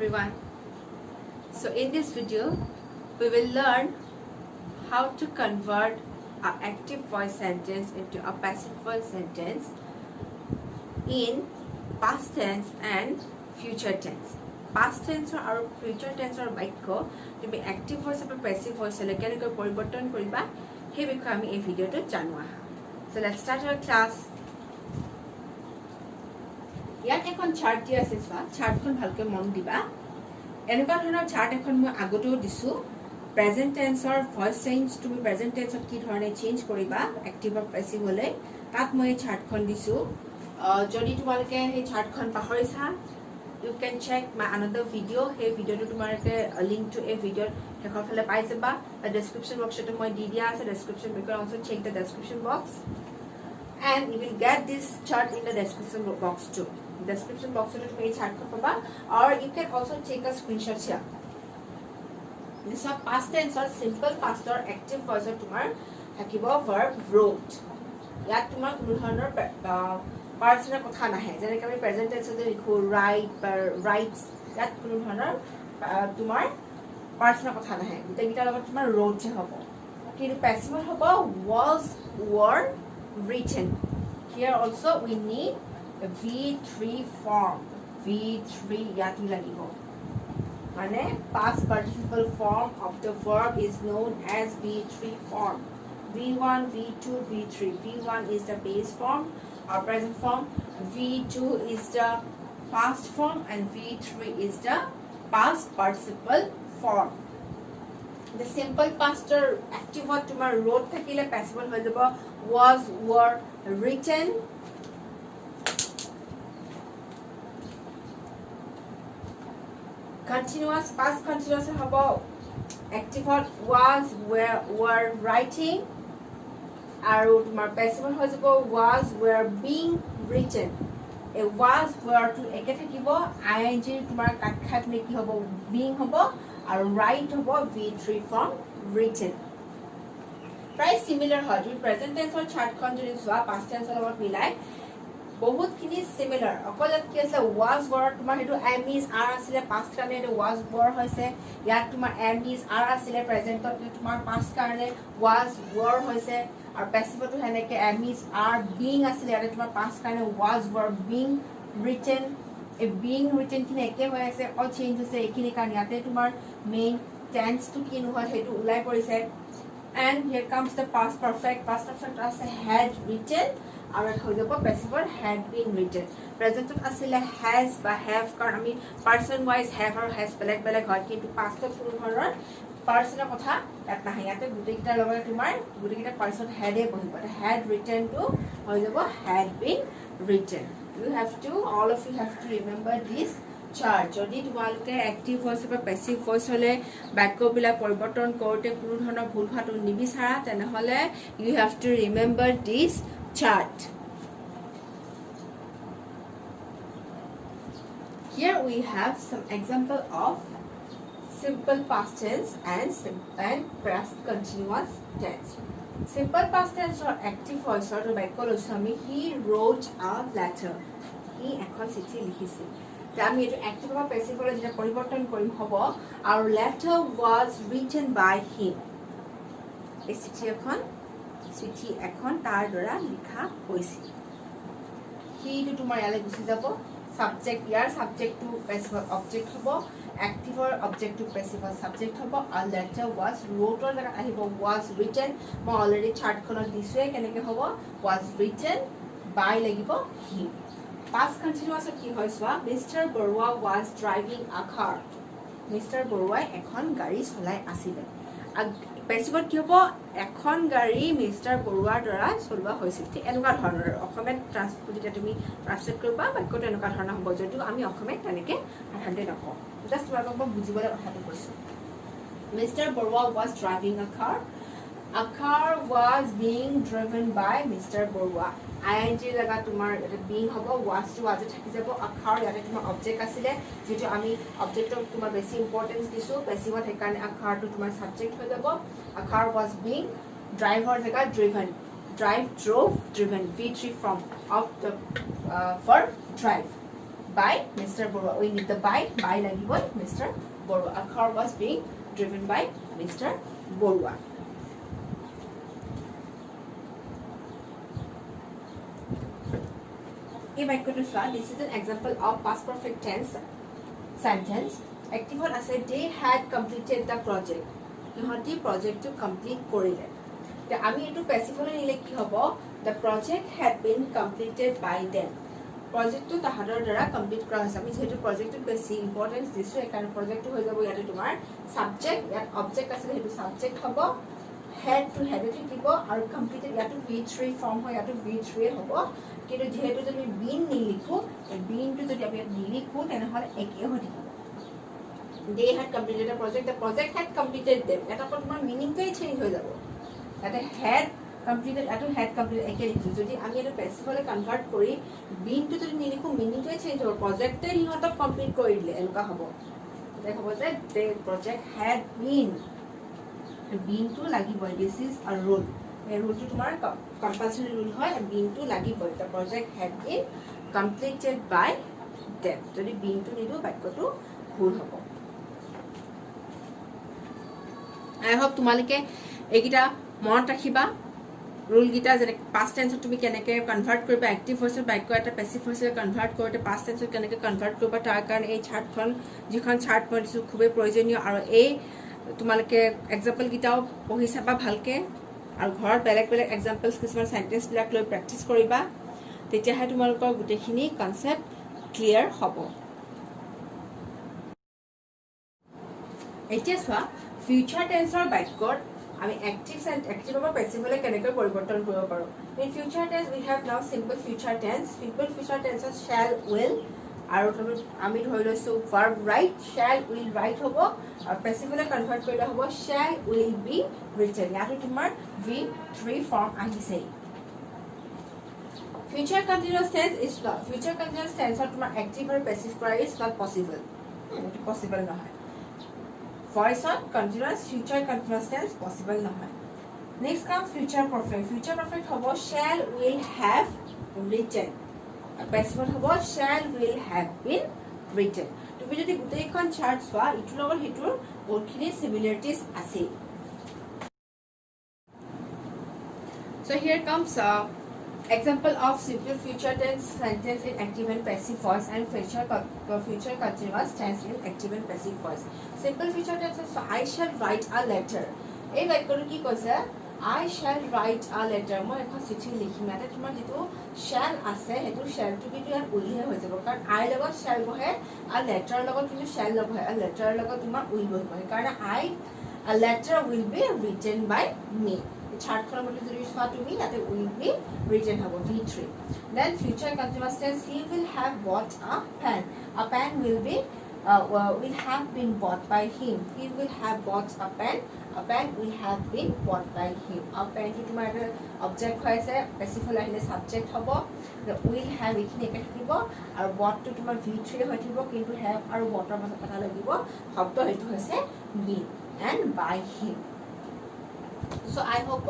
everyone. So in this video we will learn how to convert an active voice sentence into a passive voice sentence in past tense and future tense. Past tense or future tense or বাক্য তুমি active voice or passive voice লৈ কেনেকৈ পৰিৱৰ্তন কৰিবা সেই বিষয়ে আমি এই ভিডিওটো জানো আহা. So let's start our class. ইয়াত এখন চাৰ্ট দিয়া আছে, চোৱা চাৰ্টখন ভালকৈ মন দিবা. এনেকুৱা ধৰণৰ চাৰ্ট এখন মই আগতেও দিছো. প্ৰেজেন্ট টেন্সৰ ভয়েস চেঞ্জ তুমি প্ৰেজেন্ট টেন্সত কি ধৰণে চেঞ্জ কৰিবা এক্টিভ আৰু পেসিভ হলে তাত মই চাৰ্টখন দিছো. যদি তোমালোকে সেই চাৰ্টখন পাহৰিছা, you can check my another video. Hey video to তোমালোকে link to a video শেষৰ ফালে পাই যাবা. Description box এটো মই দি দিয়া আছে. Description you can also check the description box and you will get this chart in the description box too. Description box to page chart paba, or you can also take a screenshot here. This is past tense or simple past or active voice or tomar hakibo verb wrote. Yat tomar কোনো ধৰণৰ পাৰ্সনৰ কথা নাহে, যেনেকৈ আমি present টেন্সত লিখো writes, ইয়াত কোনো ধৰণৰ তোমাৰ পাৰ্সনৰ কথা নাহে, গোটেইকেইটাৰ লগত তোমাৰ wrote হ'ব. কিন্তু passive হ'ব was, were, written. Here also we need a V3 form. V3 ইয়াত লাগিব, মানে past participle form of the verb is known as V3 form. V1, V2, V3. V1 is the base form or present form, V2 is the past form, and V3 is the past participle form. The simple past or active word tomar wrote thakile passive হৈ যাব was, were, written. Continuous past continuous হ'ব active word was, were, writing. আৰু তোমাৰ passive হৈ যাব was, were, being written. A was, were to একে থাকিব, ing তোমাৰ কাটখাত নে কি হ'ব being হ'ব, আৰু write হ'ব V3 from written. প্ৰায় similar হয়, তুমি present tense or চাৰ্টখন যদি চোৱা past tense লগত মিলাই বহুত খিনি similar. অকল কি আছে was, were তোমাৰ হেতু am is are আছিলে past কাৰণে হেতু was, were হৈছে. ইয়াত তোমাৰ am is are আছিলে presentত তোমাৰ past কাৰণে was, were হৈছে. আৰু passive to হেনেকে am is are being আছিলে, ইয়াত তোমাৰ past কাৰণে was, were, being written. A being written খিনি একে হৈ আছে, all change হৈছে এইখিনি কাৰণ ইয়াতে তোমাৰ main tense to কি নহয় হেতু উলাই পৰিছে. And here comes the past perfect. Past perfect আছে had written, আৰু হৈ যাব passive word had been written. Present আছিলে has বা have, কাৰণ আমি person wise have আৰু has বেলেগ বেলেগ হয়, কিন্তু past কোনো ধৰণৰ পাৰ্সনৰ কথা ইয়াত নাহে. ইয়াতে গোটেইকেইটাৰ লগত তোমাৰ গোটেইকেইটা পাৰ্সন had এ বহিব. had written to হৈ যাব had been written. You have to, all of you have to remember this chart. যদি তোমালোকে active voice বা passive voice হলে বাক্যবিলাক পৰিৱৰ্তন কৰোতে কোনো ধৰণৰ ভুল হোৱাটো নিবিচাৰা, তেনেহলে you have to remember this chart. Here we have some example of simple past tense and past continuous tense. Simple past tense or active voice or বাক্য লৈছো আমি he wrote a letter. He এখন চিঠি লিখিছিল. আমি এটো active বা passive হলে যেটা পৰিৱৰ্তন কৰিম হ'ব our letter was written by him. এই চিঠি এখন তাৰ দ্বাৰা লিখা হৈছিল. he টো তোমাৰ ইয়ালে গুছি যাব. subject year subject to passive object হ'ব, active or object to passive subject হ'ব. a letter was wrote or জাগাত আহিব was written. মই অলৰেডি চাৰ্টখনত দিছোৱে কেনেকৈ হ'ব was written by লাগিব him. past continuous কি হয় চোৱা Mr. Barua was driving a car. Mr. Barua এখন গাড়ী চলাই আছিল. passive কি হ'ব এখন গাড়ী Mr. Baruaৰ দ্বাৰা চলোৱা হৈছিল. ঠিক এনেকুৱা ধৰণৰ অসমীয়াত ট্ৰান্সলেট তুমি ট্ৰান্সলেট কৰিবা বাক্যটো এনেকুৱা ধৰণৰ হ'ব, যদিও আমি অসমীয়াত তেনেকৈ সাধাৰণতে নকওঁ. জাষ্ট তোমালোকক বুজিবলৈ কথাটো কৈছোঁ. Mr. Barua was driving a car. A car was being driven by Mr. Barua. ing জাগা তোমাৰ এটা being হ'ব, was to was থাকি যাব. a car ইয়াতে তোমাৰ object আছিলে, যেটো আমি objectক তোমাৰ বেছি ইম্পৰ্টেন্স দিছো, বেছিවත් সেইকাৰণে a car টো তোমাৰ subject হৈ যাব. a car was being driver জাগা driven, drive, drove, driven. V3 form of the verb drive. by Mr. Borua. We need the by লাগিবই Mr. Borua. A car was being driven by Mr. Borua. এই বাক্যটো চোৱা, this is an example of past perfect tense sentence. Active আছে they had completed the project. ইহঁতি প্ৰজেক্টটো complete কৰিলে। আমি এইটো পেছিভলৈ নিলে কি হ'ব? The project had been completed by them. প্ৰজেক্টটো তাহাঁতৰ দ্বাৰা কমপ্লিট কৰা হৈছে। আমি যেহেতু প্ৰজেক্টটোত বেছি ইম্পৰ্টেঞ্চ দিছোঁ, সেইকাৰণে প্ৰজেক্টটো হৈ যাব ইয়াতে তোমাৰ ছাবজেক্ট, ইয়াত অবজেক্ট আছিলে সেইটো ছাবজেক্ট হ'ব, হেড টু হেডে থাকিব, আৰু কমপ্লিটেড ইয়াতো V3 ফৰ্ম হয়, ইয়াতো V3 হ'ব। কিন্তু যেহেতু যদি বিন নিলিখোঁ, বিনটো যদি আমি ইয়াত নিলিখোঁ তেনেহ'লে একেই হৈ থাকিব। They had completed a project. The project had completed them. এটা তোমাৰ মিনিংটোৱে চেঞ্জ হৈ যাব। ইয়াতে had completed, ইয়াতো had completed একে লিখিছোঁ। যদি আমি এইটো পেছিভলৈ কনভাৰ্ট কৰি বিনটো যদি নিলিখোঁ, মিনিংটোৱে চেঞ্জ হ'ব। প্ৰজেক্টে সিহঁতক কমপ্লিট কৰি দিলে, এনেকুৱা হ'ব। এতিয়া হ'ব যে the project had been, বিনটো লাগিবই। This is a rule. এই ৰুলটো তোমাৰ কম্পালচৰি ৰুল হয়, বিনটো লাগিবই। The project had been completed by them. যদি বিনটো নিদিওঁ বাক্যটো ভুল হ'ব। আই হোপ তোমালোকে এইকেইটা মনত ৰাখিবা ৰুলকেইটা, যেনে পাষ্ট টেন্সত তুমি কেনেকৈ কনভাৰ্ট কৰিবা, এক্টিভ ভইচৰ বাক্য এটা পেছিভ ভইচলৈ কনভাৰ্ট কৰোঁতে পাষ্ট টেন্সত কেনেকৈ কনভাৰ্ট কৰিবা, তাৰ কাৰণে এই চাৰ্টখন, যিখন চাৰ্ট মই দিছোঁ, খুবেই প্ৰয়োজনীয়। আৰু এই তোমালোকে এক্সাম্পলকেইটাও পঢ়ি চাবা ভালকৈ, আৰু ঘৰত বেলেগ বেলেগ এক্সাম্পলছ কিছুমান চেণ্টেন্সবিলাক লৈ প্ৰেক্টিছ কৰিবা, তেতিয়াহে তোমালোকৰ গোটেইখিনি কনচেপ্ট ক্লিয়াৰ হ'ব। এতিয়া চোৱা, ফিউচাৰ টেন্সৰ বাক্যত আমি এক্টিভৰ পৰা পেছিভলৈ কেনেকৈ পৰিৱৰ্তন কৰিব পাৰোঁ। In future tense we have now simple future tense. Simple future টেন্সত শ্বেল, উইল, আৰু আমি ধৰি লৈছোঁ verb write, shall will write হ'ব, আৰু পেছিভলৈ কনভাৰ্ট কৰিলে হ'ব শ্বেল উইল বি ৰিটেন। ইয়াতো তোমাৰ V3 ফৰ্ম আহিছেই। Future continuous tense is not, future continuous টেন্সত তোমাৰ এক্টিভ আৰু পেছিভ কৰা ইজ নট পচিবল, এইটো পচিবল নহয়। ভইচত continuous, future continuous tense possible নহয়। Next come future perfect. Future perfect হ'ব শ্বেল উইল হেভ ৰিটেন, পেছিভত হ'ব shall will have been written. তুমি যদি গোটেইখন চাৰ্ট চোৱা, ইটোৰ লগত সিটোৰ বহুতখিনি চিমিলাৰিটিজ আছে। So here comes example of simple future tense sentence in active and passive voice, and future continuous tense in active and passive voice. Simple future tense is I shall write a letter. এই বাক্যটো কি কৈছে? I shall write a letter. মই এখন চিঠি লিখিম। ইয়াতে তোমাৰ যিটো shall আছে, সেইটো shallটো কিন্তু ইয়াত উইলহে হৈ যাব, কাৰণ I লগত shall বহে, আৰু letter লগত কিন্তু shall নবহে, আৰু letter লগত তোমাৰ উইল বহিব। সেইকাৰণে a letter will be written by me. চাৰ্টখনৰ মতে যদি চোৱা তুমি, ইয়াতে উইল বি ৰিটেন হ'ব V3. Then future continuous tense, he will have bought a pen. A pen will be will have been bought by him. He will have bought a pen. A pen will have been bought by him. A pen to তোমাৰ এটা object হৈ আছে, পেছিভলৈ আহিলে subject হ'ব, will have এইখিনি একে থাকিব, আৰু বটটো তোমাৰ V3 হৈ থাকিব, কিন্তু হেভ আৰু বটৰ মাজত এটা লাগিব শব্দ, সেইটো হৈছে been and by him. So I hope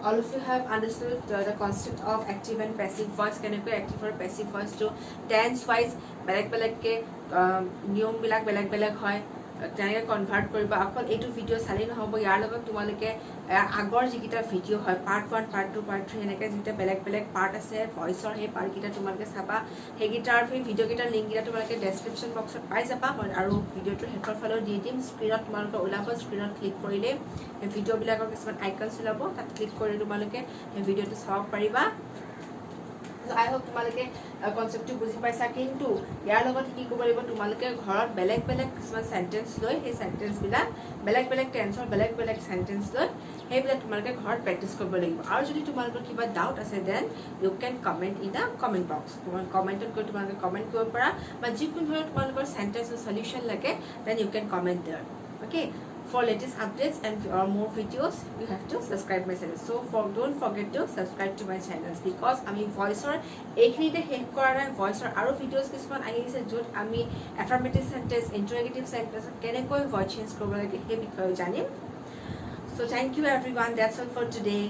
all of you have understood the concept of active and passive voice. কেনেকৈ active আৰু passive voice to tense wise বেলেগ বেলেগকৈ নিয়মবিলাক বেলেগ বেলেগ হয়, তেনেকৈ কনভাৰ্ট কৰিবা। অকল এইটো ভিডিঅ' চালেই নহ'ব, ইয়াৰ লগত তোমালোকে আগৰ যিকেইটা ভিডিঅ' হয়, পাৰ্ট 1, পাৰ্ট 2, পাৰ্ট 3 এনেকৈ যিকেইটা বেলেগ বেলেগ পাৰ্ট আছে ভইচৰ, সেই পাৰ্টকেইটা তোমালোকে চাবা। সেইকেইটাৰ ভিডিঅ'কেইটাৰ লিংককেইটা তোমালোকে ডেছক্ৰিপশ্যন বক্সত পাই যাবা, আৰু ভিডিঅ'টোৰ শেষৰ ফালেও দি দিম। স্ক্ৰীণত তোমালোকে ওলাব, স্ক্ৰীণত ক্লিক কৰিলে সেই ভিডিঅ'বিলাকৰ কিছুমান আইকনছ ওলাব, তাত ক্লিক কৰি তোমালোকে সেই ভিডিঅ'টো চাব পাৰিবা। আই হোপ তোমালোকে কনচেপ্টটো বুজি পাইছা। কিন্তু ইয়াৰ লগত কি কৰিব লাগিব, তোমালোকে ঘৰত বেলেগ বেলেগ কিছুমান চেণ্টেন্স লৈ, সেই চেণ্টেন্সবিলাক বেলেগ বেলেগ টেন্সৰ বেলেগ বেলেগ চেণ্টেন্স লৈ সেইবিলাক তোমালোকে ঘৰত প্ৰেক্টিছ কৰিব লাগিব। আৰু যদি তোমালোকৰ কিবা ডাউট আছে, then you can comment in the comment box. তোমাৰ কমেণ্টত গৈ তোমালোকে কমেণ্ট কৰিব পাৰা, বা যিকোনো ধৰণৰ তোমালোকৰ চেণ্টেন্সৰ সলিউশ্যন লাগে, then you can comment there. Okay, for latest updates and more videos, you have to subscribe my channel. So don't forget to subscribe to my channels, because আমি ভইচৰ এইখিনিতে শেষ কৰা নাই, ভইচৰ আৰু ভিডিঅ'ছ কিছুমান আহি আছে, য'ত আমি এফাৰ্মেটিভ চেণ্টেন্স, ইণ্টাৰগেটিভ চেণ্টেন্সত কেনেকৈ ভইচ চেঞ্জ কৰিব লাগে সেই বিষয়ে জানিম। So thank you everyone, that's all for today.